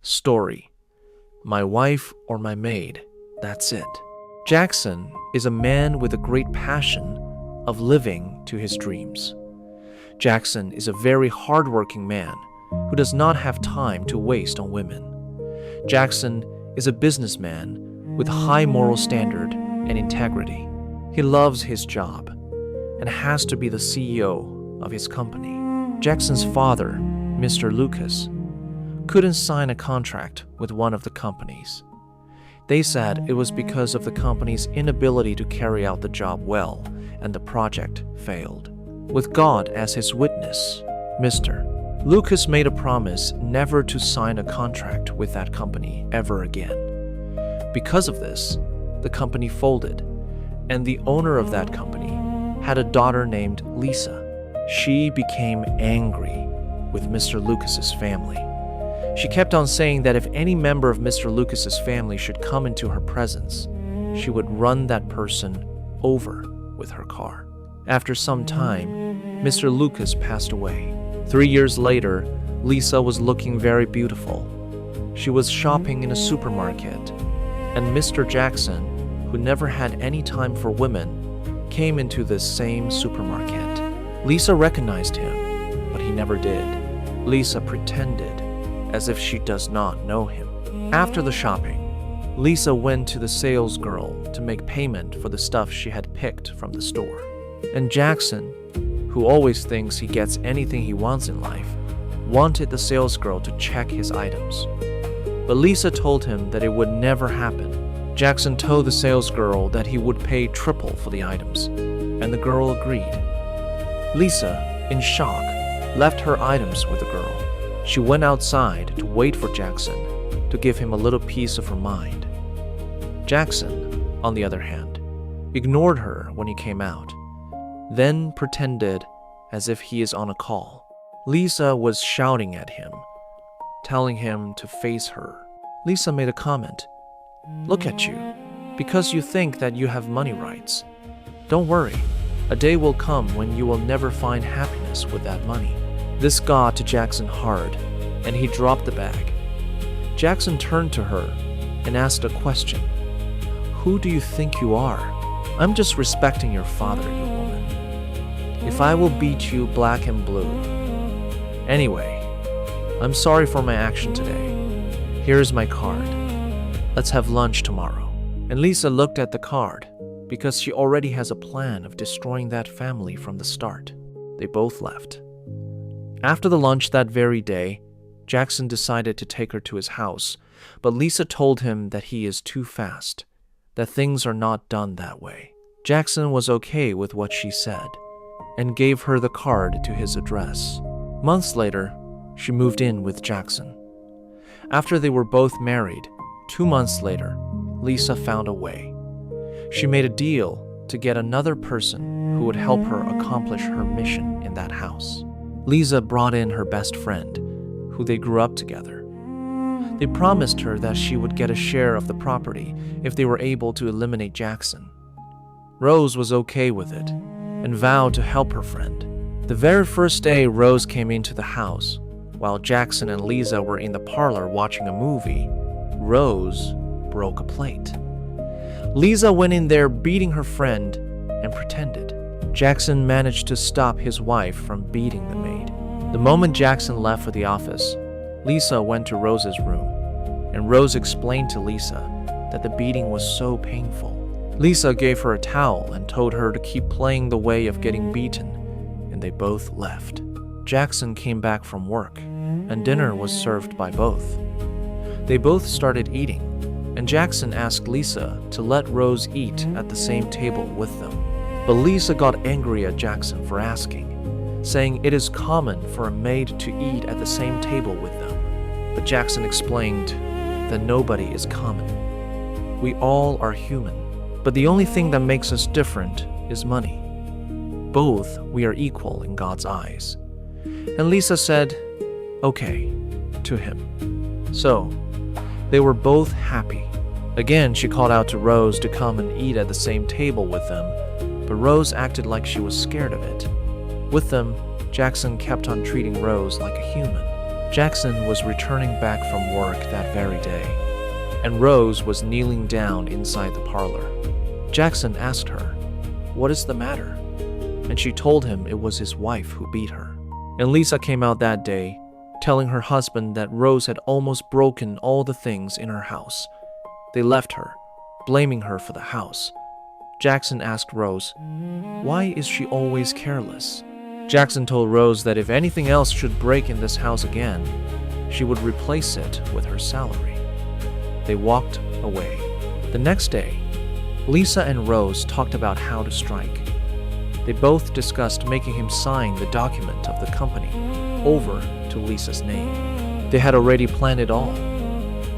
Story: My wife or my maid, that's it. Jackson is a man with a great passion of living to his dreams. Jackson is a very hardworking man who does not have time to waste on women. Jackson is a businessman with high moral standard and integrity. He loves his job and has to be the CEO of his company. Jackson's father, Mr. Lucas, couldn't sign a contract with one of the companies. They said it was because of the company's inability to carry out the job well, and the project failed. With God as his witness, Mr. Lucas made a promise never to sign a contract with that company ever again. Because of this, the company folded, and the owner of that company had a daughter named Lisa. She became angry with Mr. Lucas's family. She kept on saying that if any member of Mr. Lucas's family should come into her presence, she would run that person over with her car. After some time, Mr. Lucas passed away. 3 years later, Lisa was looking very beautiful. She was shopping in a supermarket, and Mr. Jackson, who never had any time for women, came into this same supermarket. Lisa recognized him, but he never did. Lisa pretended as if she does not know him. After the shopping, Lisa went to the sales girl to make payment for the stuff she had picked from the store. And Jackson, who always thinks he gets anything he wants in life, wanted the sales girl to check his items. But Lisa told him that it would never happen. Jackson told the sales girl that he would pay triple for the items, and the girl agreed. Lisa, in shock, left her items with the girl. She went outside to wait for Jackson to give him a little piece of her mind. Jackson, on the other hand, ignored her when he came out, then pretended as if he is on a call. Lisa was shouting at him, telling him to face her. Lisa made a comment. "Look at you, because you think that you have money rights. Don't worry, a day will come when you will never find happiness with that money." This got to Jackson hard, and he dropped the bag. Jackson turned to her and asked a question. "Who do you think you are?" "I'm just respecting your father, you woman. If I will beat you black and blue. Anyway, I'm sorry for my action today. Here's my card. Let's have lunch tomorrow." And Lisa looked at the card because she already has a plan of destroying that family from the start. They both left. After the lunch that very day, Jackson decided to take her to his house, but Lisa told him that he is too fast, that things are not done that way. Jackson was okay with what she said and gave her the card to his address. Months later, she moved in with Jackson. After they were both married, 2 months later, Lisa found a way. She made a deal to get another person who would help her accomplish her mission in that house. Lisa brought in her best friend, who they grew up together. They promised her that she would get a share of the property if they were able to eliminate Jackson. Rose was okay with it and vowed to help her friend. The very first day Rose came into the house, while Jackson and Lisa were in the parlor watching a movie, Rose broke a plate. Lisa went in there beating her friend and pretended. Jackson managed to stop his wife from beating the maid. The moment Jackson left for the office, Lisa went to Rose's room, and Rose explained to Lisa that the beating was so painful. Lisa gave her a towel and told her to keep playing the way of getting beaten, and they both left. Jackson came back from work, and dinner was served by both. They both started eating, and Jackson asked Lisa to let Rose eat at the same table with them. But Lisa got angry at Jackson for asking, saying it is common for a maid to eat at the same table with them. But Jackson explained that nobody is common. We all are human, but the only thing that makes us different is money. Both we are equal in God's eyes. And Lisa said, "Okay," to him. So, they were both happy. Again, she called out to Rose to come and eat at the same table with them, but Rose acted like she was scared of it. With them, Jackson kept on treating Rose like a human. Jackson was returning back from work that very day, and Rose was kneeling down inside the parlor. Jackson asked her, "What is the matter?" And she told him it was his wife who beat her. And Lisa came out that day, telling her husband that Rose had almost broken all the things in her house. They left her, blaming her for the house. Jackson asked Rose, "Why is she always careless?" Jackson told Rose that if anything else should break in this house again, she would replace it with her salary. They walked away. The next day, Lisa and Rose talked about how to strike. They both discussed making him sign the document of the company over to Lisa's name. They had already planned it all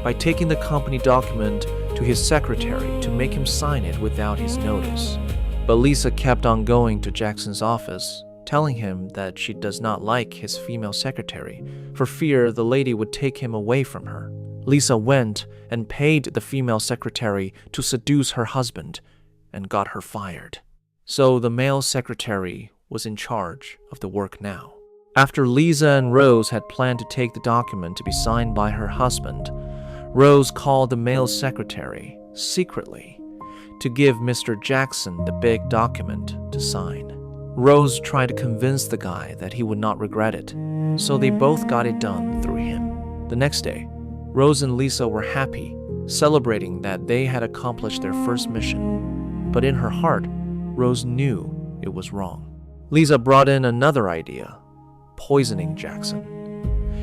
by taking the company document to his secretary to make him sign it without his notice. But Lisa kept on going to Jackson's office, telling him that she does not like his female secretary for fear the lady would take him away from her. Lisa went and paid the female secretary to seduce her husband and got her fired. So the male secretary was in charge of the work now. After Lisa and Rose had planned to take the document to be signed by her husband, Rose called the male secretary secretly to give Mr. Jackson the big document to sign. Rose tried to convince the guy that he would not regret it, so they both got it done through him. The next day, Rose and Lisa were happy, celebrating that they had accomplished their first mission. But in her heart, Rose knew it was wrong. Lisa brought in another idea, poisoning Jackson.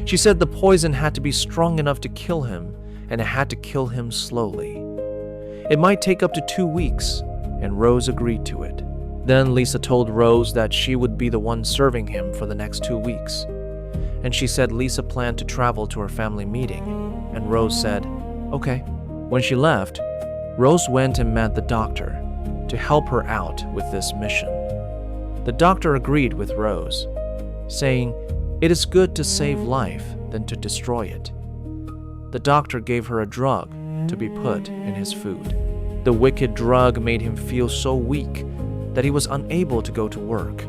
She said the poison had to be strong enough to kill him, and it had to kill him slowly. It might take up to 2 weeks, and Rose agreed to it. Then Lisa told Rose that she would be the one serving him for the next 2 weeks. And she said Lisa planned to travel to her family meeting, and Rose said, "Okay." When she left, Rose went and met the doctor to help her out with this mission. The doctor agreed with Rose, saying, "It is good to save life than to destroy it." The doctor gave her a drug to be put in his food. The wicked drug made him feel so weak that he was unable to go to work.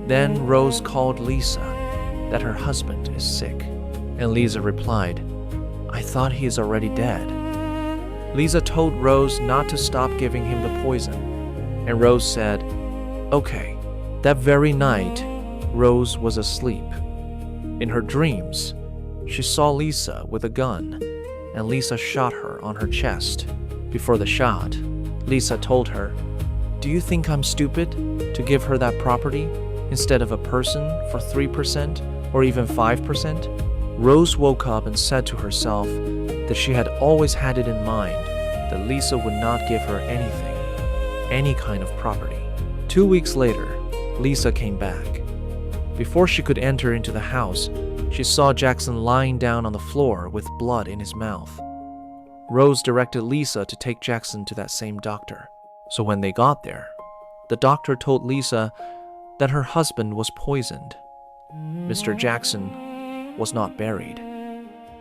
Then Rose called Lisa that her husband is sick, and Lisa replied, "I thought he is already dead." Lisa told Rose not to stop giving him the poison, and Rose said, "Okay." That very night, Rose was asleep. In her dreams, she saw Lisa with a gun, and Lisa shot her on her chest. Before the shot, Lisa told her, "Do you think I'm stupid to give her that property instead of a person for 3% or even 5%? Rose woke up and said to herself that she had always had it in mind that Lisa would not give her anything, any kind of property. 2 weeks later, Lisa came back. Before she could enter into the house, she saw Jackson lying down on the floor with blood in his mouth. Rose directed Lisa to take Jackson to that same doctor. So when they got there, the doctor told Lisa that her husband was poisoned. Mr. Jackson was not buried.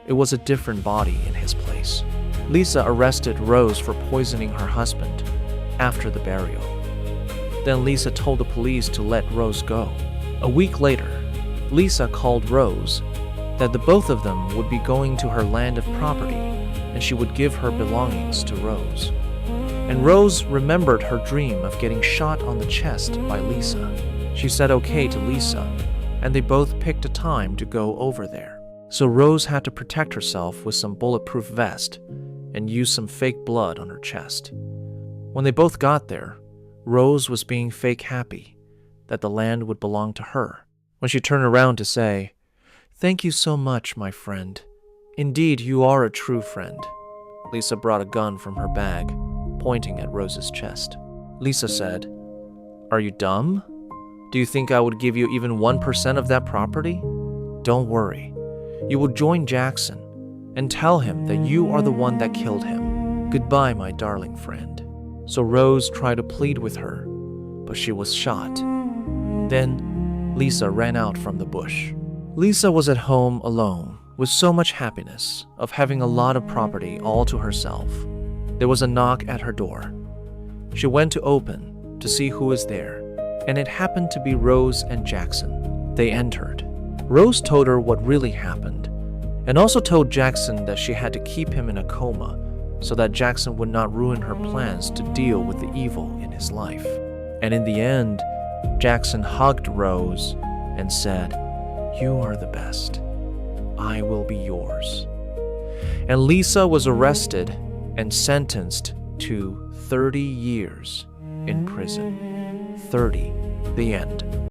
It was a different body in his place. Lisa arrested Rose for poisoning her husband after the burial. Then Lisa told the police to let Rose go. A week later, Lisa called Rose that the both of them would be going to her land of property, and she would give her belongings to Rose. And Rose remembered her dream of getting shot on the chest by Lisa. She said okay to Lisa, and they both picked a time to go over there. So Rose had to protect herself with some bulletproof vest and use some fake blood on her chest. When they both got there, Rose was being fake happy that the land would belong to her. When she turned around to say, "Thank you so much, my friend. Indeed, you are a true friend," Lisa brought a gun from her bag, pointing at Rose's chest. Lisa said, "Are you dumb? Do you think I would give you even 1% of that property? Don't worry. You will join Jackson and tell him that you are the one that killed him. Goodbye, my darling friend." So Rose tried to plead with her, but she was shot. Then Lisa ran out from the bush. Lisa was at home alone with so much happiness of having a lot of property all to herself. There was a knock at her door. She went to open to see who was there, and it happened to be Rose and Jackson. They entered. Rose told her what really happened, and also told Jackson that she had to keep him in a coma so that Jackson would not ruin her plans to deal with the evil in his life. And in the end, Jackson hugged Rose and said, "You are the best. I will be yours." And Lisa was arrested and sentenced to 30 years in prison. 30, the end.